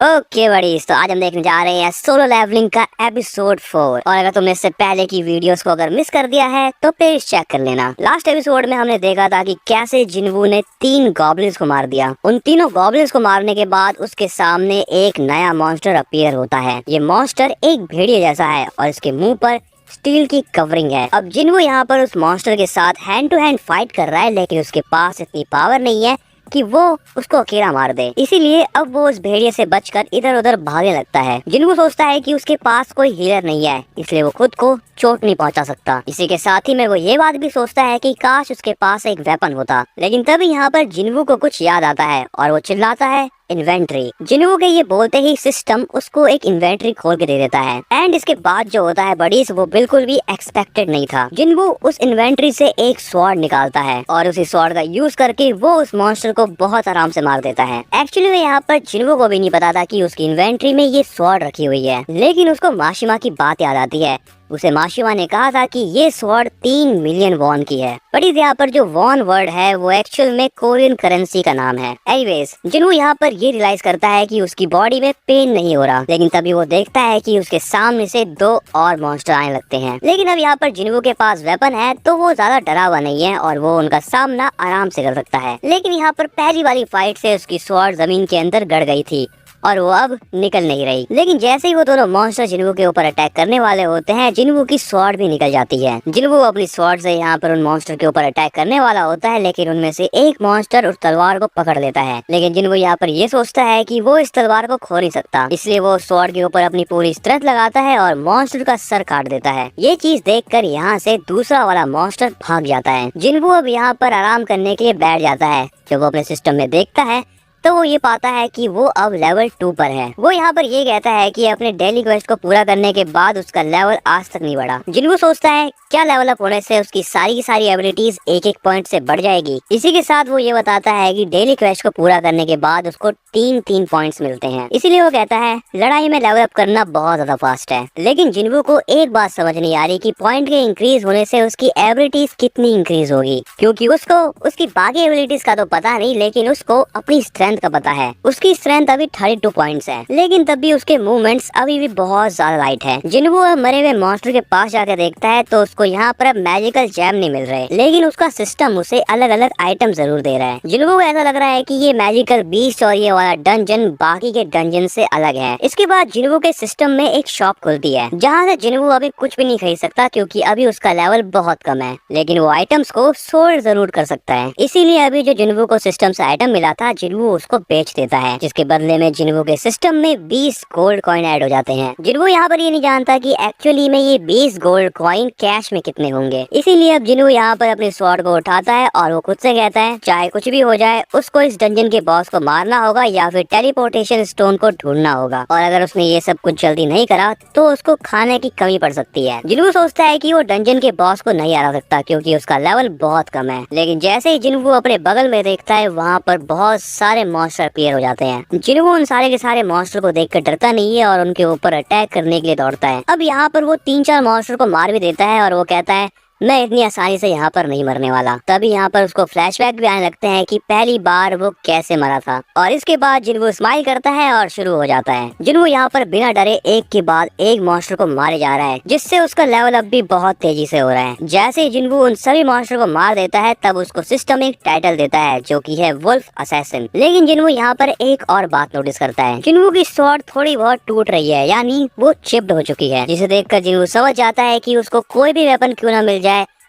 Okay बड़ीज, तो आज हम देखने जा रहे हैं सोलो लेवलिंग का एपिसोड 4। और अगर तुमने इससे पहले की वीडियोस को अगर मिस कर दिया है तो प्लीज चेक कर लेना। लास्ट एपिसोड में हमने देखा था कि कैसे जिन्वू ने 3 गॉब्लिन्स को मार दिया। उन तीनों गॉब्लिन्स को मारने के बाद उसके सामने एक नया मॉन्स्टर अपीयर होता है। ये मॉन्स्टर एक भेड़िए जैसा है और इसके मुंह पर स्टील की कवरिंग है। अब जिन्वू यहाँ पर उस मॉन्स्टर के साथ हैंड टू हैंड फाइट कर रहा है, लेकिन उसके पास इतनी पावर नहीं है कि वो उसको अकेला मार दे। इसीलिए अब वो उस भेड़िए से बचकर इधर उधर भागने लगता है। जिन्वू सोचता है कि उसके पास कोई हीलर नहीं है, इसलिए वो खुद को चोट नहीं पहुंचा सकता। इसी के साथ ही में वो ये बात भी सोचता है कि काश उसके पास एक वेपन होता। लेकिन तभी यहाँ पर जिन्वू को कुछ याद आता है और वो चिल्लाता है इन्वेंट्री। जिन्वू के ये बोलते ही सिस्टम उसको एक इन्वेंट्री खोल के दे देता है। एंड इसके बाद जो होता है बडीज, वो बिल्कुल भी एक्सपेक्टेड नहीं था। जिन्वू उस इन्वेंट्री से एक स्वॉर्ड निकालता है और उसी स्वॉर्ड का यूज करके वो उस मॉन्स्टर को बहुत आराम से मार देता है। एक्चुअली में यहाँ पर जिन्वू को भी नहीं पता था कि उसकी इन्वेंट्री में ये स्वॉर्ड रखी हुई है, लेकिन उसको माशिमा की बात याद आती है। उसे माशिमा ने कहा था कि ये स्वॉर्ड 3 मिलियन वॉन की है। बट इस यहाँ पर जो वॉन वर्ड है वो एक्चुअल में कोरियन करेंसी का नाम है। एनीवेज, जिन्वू यहाँ पर ये रियलाइज करता है कि उसकी बॉडी में पेन नहीं हो रहा, लेकिन तभी वो देखता है कि उसके सामने से 2 और मॉन्स्टर आने लगते हैं। लेकिन अब यहाँ पर जिन्वू के पास वेपन है तो वो ज्यादा डरा हुआ नहीं है और वो उनका सामना आराम से कर सकता है। लेकिन यहाँ पर पहली वाली फाइट से उसकी स्वॉर्ड जमीन के अंदर गड़ गई थी और वो अब निकल नहीं रही। लेकिन जैसे ही वो दोनों मॉन्स्टर जिन्वू के ऊपर अटैक करने वाले होते हैं, जिन्वू की स्वॉर्ड भी निकल जाती है। जिन्वू अपनी स्वॉर्ड से यहाँ पर उन मॉन्स्टर के ऊपर अटैक करने वाला होता है, लेकिन उनमें से एक मॉन्स्टर उस तलवार को पकड़ लेता है। लेकिन जिन्वू यहाँ पर ये सोचता है कि वो इस तलवार को खो नहीं सकता, इसलिए वो स्वॉर्ड के ऊपर अपनी पूरी स्ट्रेंथ लगाता है और मॉन्स्टर का सर काट देता है। ये चीज देखकर यहाँ से दूसरा वाला मॉन्स्टर भाग जाता है। जिन्वू अब यहाँ पर आराम करने के लिए बैठ जाता है। जब वो अपने सिस्टम में देखता है तो वो ये पाता है कि वो अब लेवल 2 पर है। वो यहाँ पर ये कहता है कि अपने डेली क्वेस्ट को पूरा करने के बाद उसका लेवल आज तक नहीं बढ़ा। जिन्वू सोचता है क्या लेवल अप होने से उसकी सारी की सारी एबिलिटीज एक एक पॉइंट से बढ़ जाएगी। इसी के साथ वो ये बताता है कि डेली क्वेस्ट को पूरा करने के बाद उसको 3 पॉइंट्स मिलते हैं। इसीलिए वो कहता है लड़ाई में लेवल अप करना बहुत ज्यादा फास्ट है। लेकिन जिन्वू को एक बात समझ नहीं आ रही कि पॉइंट के इंक्रीज होने से उसकी एबिलिटीज कितनी इंक्रीज होगी, क्योंकि उसको उसकी बाकी एबिलिटीज का तो पता नहीं, लेकिन उसको अपनी स्ट्रेंथ का पता है। उसकी स्ट्रेंथ अभी 32 पॉइंट्स है, लेकिन तब भी उसके मूवमेंट्स अभी भी बहुत ज्यादा लाइट है। जिन्वू मरे हुए मॉन्स्टर के पास जाकर देखता है तो उसको यहाँ पर अब मैजिकल जैम नहीं मिल रहे, लेकिन उसका सिस्टम उसे अलग अलग आइटम जरूर दे रहा है। जिन्वू को ऐसा लग रहा है कि ये मैजिकल बीस्ट और ये वाला डंजन बाकी के डंजन से अलग है। इसके बाद जिन्वू के सिस्टम में एक शॉप खुलती है, जहाँ से जिन्वू अभी कुछ भी नहीं खरीद सकता, क्योंकि अभी उसका लेवल बहुत कम है, लेकिन वो आइटम्स को सोल्ड जरूर कर सकता है। इसीलिए अभी जो जिन्वू को सिस्टम से आइटम मिला था, जिन्वू उसको बेच देता है, जिसके बदले में जिन्वू के सिस्टम में 20 गोल्ड कॉइन ऐड हो जाते हैं। जिन्वू यहाँ पर ये नहीं जानता कि एक्चुअली में ये 20 गोल्ड कॉइन कैश में कितने होंगे। इसीलिए अब जिन्वू यहाँ पर अपने स्वॉर्ड को उठाता है और वो खुद से कहता है चाहे कुछ भी हो जाए, उसको इस डंजन के बॉस को मारना होगा या फिर टेलीपोर्टेशन स्टोन को ढूंढना होगा, और अगर उसने ये सब कुछ जल्दी नहीं करा तो उसको खाने की कमी पड़ सकती है। जिन्वू सोचता है कि वो डंजन के बॉस को नहीं हरा सकता, क्योंकि उसका लेवल बहुत कम है। लेकिन जैसे ही जिन्वू अपने बगल में देखता है, वहाँ पर बहुत सारे मॉन्स्टर अपीयर हो जाते हैं। जिन्वू उन सारे के सारे मॉन्स्टर को देखकर डरता नहीं है और उनके ऊपर अटैक करने के लिए दौड़ता है। अब यहाँ पर वो 3-4 मॉन्स्टर को मार भी देता है और वो कहता है मैं इतनी आसानी से यहाँ पर नहीं मरने वाला। तभी यहाँ पर उसको फ्लैशबैक भी आने लगते हैं कि पहली बार वो कैसे मरा था। और इसके बाद जिन्वू स्माइल करता है और शुरू हो जाता है। जिन्वू यहाँ पर बिना डरे एक के बाद एक मॉन्स्टर को मारे जा रहा है, जिससे उसका लेवल अप भी बहुत तेजी से हो रहा है। जैसे ही जिन्वू उन सभी मॉन्स्टर को मार देता है, तब उसको सिस्टम एक टाइटल देता है, जो कि है वुल्फ असैसिन। लेकिन जिन्वू यहाँ पर एक और बात नोटिस करता है, जिन्वू की स्वॉर्ड थोड़ी बहुत टूट रही है, यानी वो चिप्ड हो चुकी है, जिसे देखकर जिन्वू समझ जाता है कि उसको कोई भी वेपन क्यों ना मिल जाए,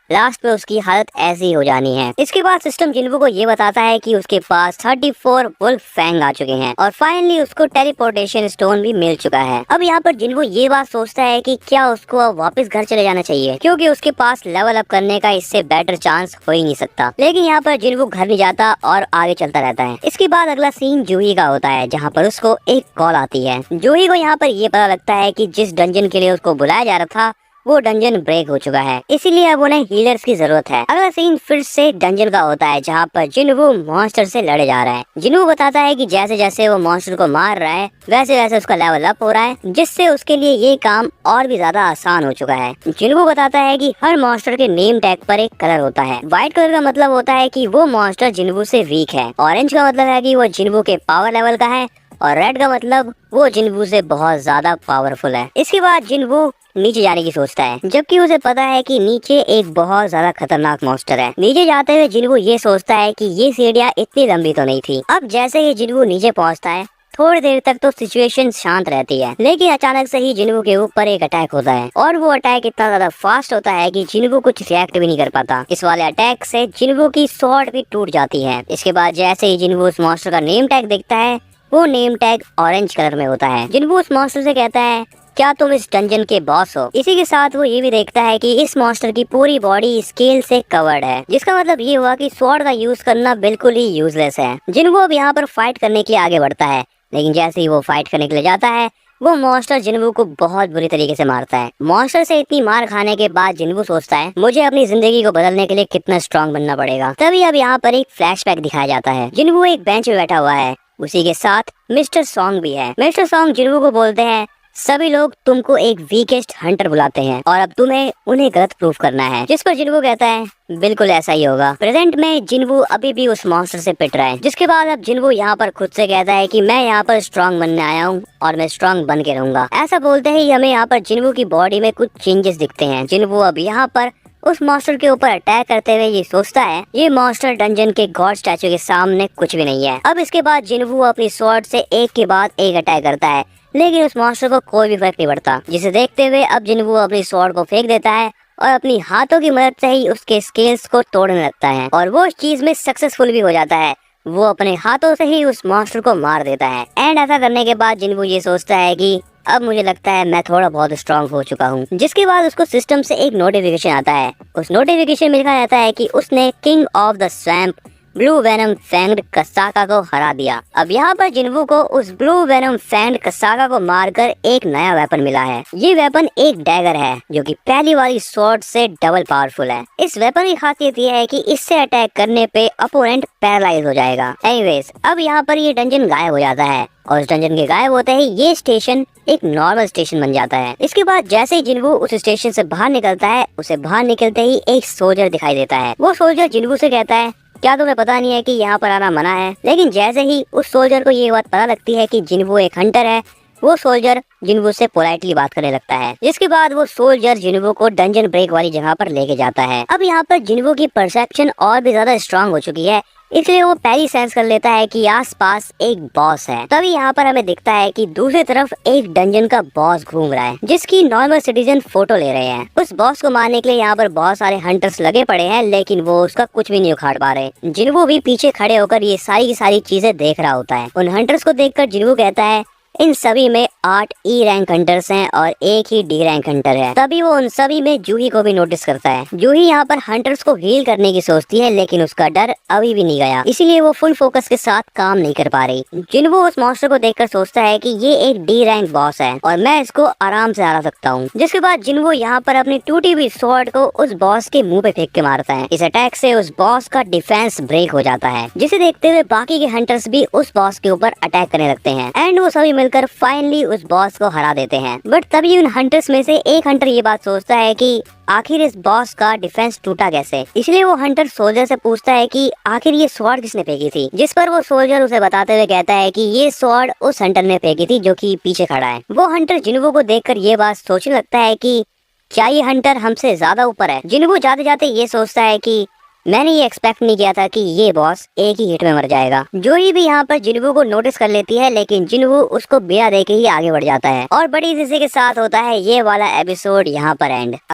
लास्ट पे उसकी हालत ऐसी हो जानी है। इसके बाद सिस्टम जिन्वू को ये बताता है कि उसके पास 34 वुल्फ फैंग आ चुके हैं और फाइनली उसको टेलीपोर्टेशन स्टोन भी मिल चुका है। अब यहाँ पर जिन्वू ये बात सोचता है कि क्या उसको अब वापस घर चले जाना चाहिए, क्योंकि उसके पास लेवल अप करने का इससे बेटर चांस हो ही नहीं सकता। लेकिन यहाँ पर जिन्वू घर नहीं जाता और आगे चलता रहता है। इसके बाद अगला सीन जूही का होता है, जहाँ पर उसको एक कॉल आती है। जूही को यहाँ पर ये पता लगता है कि जिस डंजन के लिए उसको बुलाया जा रहा था, वो डंजन ब्रेक हो चुका है, इसीलिए अब उन्हें हीलर्स की जरूरत है। अगला सीन फिर से डंजन का होता है, जहाँ पर जिन्वू मॉन्स्टर से लड़े जा रहा है। जिन्वू बताता है कि जैसे जैसे वो मॉन्स्टर को मार रहा है, वैसे वैसे उसका लेवल अप हो रहा है, जिससे उसके लिए ये काम और भी ज्यादा आसान हो चुका है। जिन्वू बताता है कि हर मॉन्स्टर के नेम टैग पर एक कलर होता है। व्हाइट कलर का मतलब होता है कि वो मॉन्स्टर जिन्वू से वीक है, ऑरेंज का मतलब है कि वो जिन्वू के पावर लेवल का है, और रेड का मतलब वो जिन्वू से बहुत ज्यादा पावरफुल है। इसके बाद जिन्वू नीचे जाने की सोचता है, जबकि उसे पता है कि नीचे एक बहुत ज्यादा खतरनाक मॉन्स्टर है। नीचे जाते हुए जिन्वू ये सोचता है कि ये सीढ़ियाँ इतनी लंबी तो नहीं थी। अब जैसे ही जिन्वू नीचे पहुंचता है, थोड़ी देर तक तो सिचुएशन शांत रहती है, लेकिन अचानक से ही जिन्वू के ऊपर एक अटैक होता है और वो अटैक इतना ज्यादा फास्ट होता है कि जिन्वू कुछ रिएक्ट भी नहीं कर पाता। इस वाले अटैक से जिन्वू की स्वॉर्ड भी टूट जाती है। इसके बाद जैसे ही जिन्वू उस मॉन्स्टर का नेम टैग देखता है, वो नेम टैग ऑरेंज कलर में होता है। जिन्वू उस मॉन्स्टर से कहता है, क्या तुम इस डंजन के बॉस हो? इसी के साथ वो ये भी देखता है कि इस मॉन्स्टर की पूरी बॉडी स्केल से कवर्ड है, जिसका मतलब ये हुआ कि स्वॉर्ड का यूज करना बिल्कुल ही यूजलेस है। जिन्वू अब यहाँ पर फाइट करने के लिए आगे बढ़ता है, लेकिन जैसे ही वो फाइट करने के लिए जाता है, वो मॉन्स्टर जिन्वू को बहुत बुरी तरीके से मारता है। मॉन्स्टर से इतनी मार खाने के बाद जिन्वू सोचता है, मुझे अपनी जिंदगी को बदलने के लिए कितना स्ट्रांग बनना पड़ेगा। तभी अब यहाँ पर एक फ्लैशबैक दिखाया जाता है। जिन्वू एक बेंच पे बैठा हुआ है, उसी के साथ मिस्टर सॉन्ग भी है। मिस्टर सॉन्ग जिन्वू को बोलते हैं, सभी लोग तुमको एक वीकेस्ट हंटर बुलाते हैं और अब तुम्हें उन्हें गलत प्रूफ करना है। जिस पर जिन्वू कहता है, बिल्कुल ऐसा ही होगा। प्रेजेंट में जिन्वू अभी भी उस मॉन्स्टर से पिट रहा है, जिसके बाद अब जिन्वू यहाँ पर खुद से कहता है कि मैं यहाँ पर स्ट्रांग बनने आया हूँ और मैं स्ट्रांग बन के रहूंगा। ऐसा बोलते ही हमें यहाँ पर जिन्वू की बॉडी में कुछ चेंजेस दिखते हैं। जिन्वू अब यहाँ पर उस मॉन्स्टर के ऊपर अटैक करते हुए ये सोचता है, ये मॉन्स्टर डंजन के गॉड स्टैचू के सामने कुछ भी नहीं है। अब इसके बाद जिन्वू अपनी स्वॉर्ड से एक के बाद एक अटैक करता है, लेकिन उस मॉन्स्टर को कोई भी फर्क नहीं पड़ता। जिसे देखते हुए अब जिन्वू अपनी स्वॉर्ड को फेंक देता है और अपनी हाथों की मदद से ही उसके स्केल्स को तोड़ने लगता है और वो इस चीज में सक्सेसफुल भी हो जाता है। वो अपने हाथों से ही उस मॉन्स्टर को मार देता है। एंड ऐसा करने के बाद जिन्वू ये सोचता है कि अब मुझे लगता है मैं थोड़ा बहुत स्ट्रांग हो चुका हूँ। जिसके बाद उसको सिस्टम से एक नोटिफिकेशन आता है। उस नोटिफिकेशन में लिखा जाता है कि उसने king of the swamp blue venom fanged कसाका को हरा दिया। अब यहाँ पर जिन्वू को उस ब्लू वेनम फैंग्ड कसाका को मारकर एक नया वेपन मिला है। ये वेपन एक डैगर है, जो कि पहली वाली स्वॉर्ड से डबल पावरफुल है। इस वेपन की खासियत ये है कि इससे अटैक करने पे अपोनेंट पैरालाइज हो जाएगा। एनीवेज, अब यहाँ पर ये डंजन गायब हो जाता है और उस डंजन के गायब होते ही ये स्टेशन एक नॉर्मल स्टेशन बन जाता है। इसके बाद जैसे ही जिन्वू उस स्टेशन से बाहर निकलता है, उसे बाहर निकलते ही एक सोल्जर दिखाई देता है। वो सोल्जर जिन्वू से कहता है, क्या तुम्हें पता नहीं है कि यहाँ पर आना मना है? लेकिन जैसे ही उस सोल्जर को ये बात पता लगती है कि जिन्वू एक हंटर है, वो सोल्जर जिन्वू से पोलाइटली बात करने लगता है। जिसके बाद वो सोल्जर जिन्वू को डंजन ब्रेक वाली जगह पर लेके जाता है। अब यहाँ पर जिन्वू की परसेप्शन और भी ज्यादा स्ट्रांग हो चुकी है, इसलिए वो पहली सेंस कर लेता है कि आसपास एक बॉस है। तभी यहाँ पर हमें दिखता है कि दूसरी तरफ एक डंजन का बॉस घूम रहा है, जिसकी नॉर्मल सिटीजन फोटो ले रहे हैं। उस बॉस को मारने के लिए यहाँ पर बहुत सारे हंटर्स लगे पड़े हैं, लेकिन वो उसका कुछ भी नहीं उखाड़ पा रहे। जिन्वू भी पीछे खड़े होकर ये सारी की सारी चीजें देख रहा होता है। उन हंटर्स को देखकर जिन्वू कहता है, इन सभी में 8 E रैंक हंटर्स हैं और एक ही D रैंक हंटर है। तभी वो उन सभी में जूही को भी नोटिस करता है। जूही यहाँ पर हंटर्स को हील करने की सोचती है, लेकिन उसका डर अभी भी नहीं गया, इसीलिए वो फुल फोकस के साथ काम नहीं कर पा रही। जिन्वू उस मॉन्स्टर को देखकर सोचता है कि ये एक D रैंक बॉस है और मैं इसको आराम से हरा सकता हूँ। जिसके बाद जिन्वू यहाँ पर अपनी टूटी हुई स्वॉर्ड को उस बॉस के मुंह पे फेंक के मारता है। इस अटैक से उस बॉस का डिफेंस ब्रेक हो जाता है, जिसे देखते हुए बाकी के हंटर्स भी उस बॉस के ऊपर अटैक करने लगते हैं एंड वो सभी मिलकर फाइनली उस बॉस को हरा देते हैं। बट तभी उन हंटर्स में से एक हंटर ये बात सोचता है कि आखिर इस बॉस का डिफेंस टूटा कैसे। इसलिए वो हंटर सोल्जर से पूछता है कि आखिर ये स्वॉर्ड किसने फेंकी थी। जिस पर वो सोल्जर उसे बताते हुए कहता है कि ये स्वॉर्ड उस हंटर ने फेंकी थी जो कि पीछे खड़ा है। वो हंटर जिन्वू को देखकर ये बात सोचने लगता है कि क्या ये हंटर हमसे ज्यादा ऊपर है। जिन्वू जाते जाते ये सोचता है कि मैंने ये एक्सपेक्ट नहीं किया था कि ये बॉस एक ही हिट में मर जाएगा। जूही भी यहाँ पर जिन्वू को नोटिस कर लेती है, लेकिन जिन्वू उसको बिना देखे ही आगे बढ़ जाता है और बड़ी खुशी के साथ होता है ये वाला एपिसोड यहाँ पर एंड।